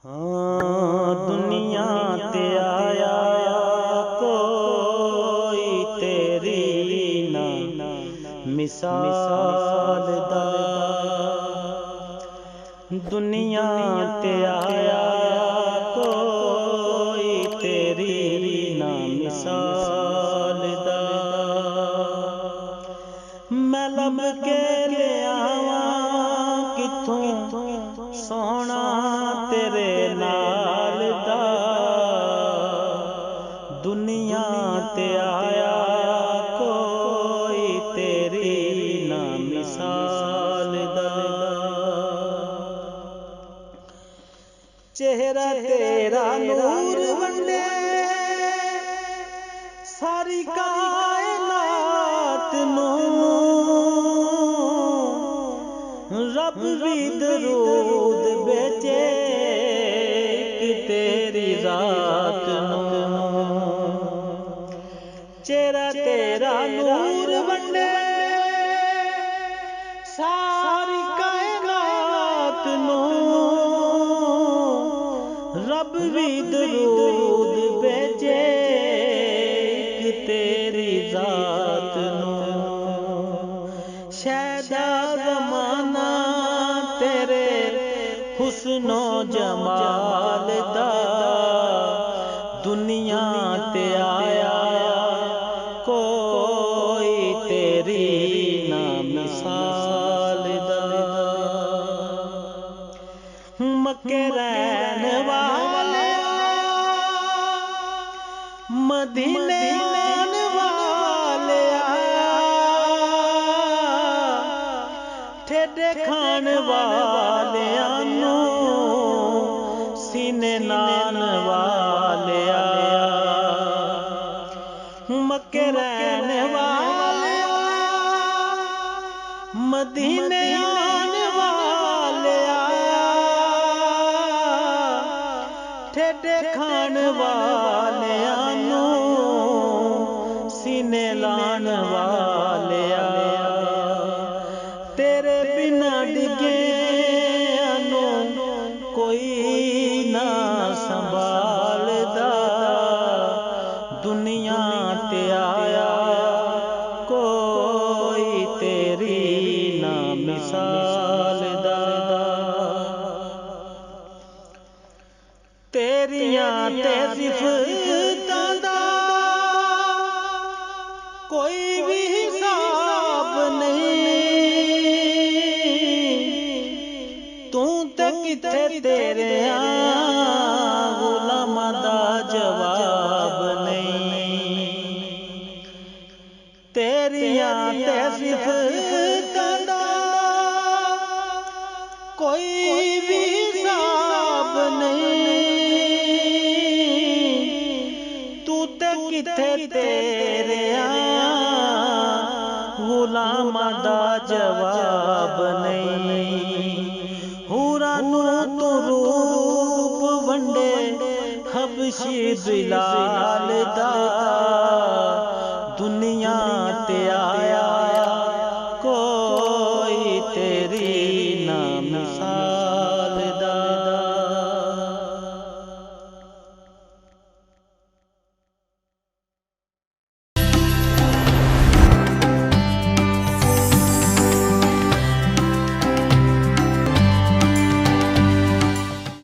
हाँ दुनिया ते आया कोई तेरी ना मिसाल दा। दुनिया ते आया कोई तेरी ना मिसाल दा। मैं लब के ले आवा किथों सोना तेरे नाल दा। दुनिया ते आया कोई तेरी ना मिसाल दा। चेहरा तेरा नूर वंडे सारी कायनात नूं। रब भी दरूद बेचे कि तेरी रात नूं। चेहरा तेरा नूर वंडे सारी कायनात नूं। रब भी दरूद बेचे कि तेरी जात नूं। शैदा ज़माना तेरे हुस्नो जमाल दा। दुनिया ते आया कोई तेरी ना मिसाल दा। मक्के रहन वाले मदीने आन वाले ठेडे खान वाले सीने नान वाले। मक्के रहन वाले मदीने आन वाले ठेडे खान वाले सीने लान वाले। तेरे बिना डिगे कोई ना संभालदा। दुनिया ते आया कोई तेरी ना मिसाल दा। तेरियां ते सिफतां दा कोई भी हिसाब नहीं। तू ते किथे तेरे गुलामां दा जवाब नहीं। तेरियां ते सिफतां दा कोई भी हिसाब नहीं। तू ते किथे तेरे गुलामां दा जवाब नहीं। हूरां नूं तू रूप वंडे हबशी बिलाल दा। दुनिया ते आया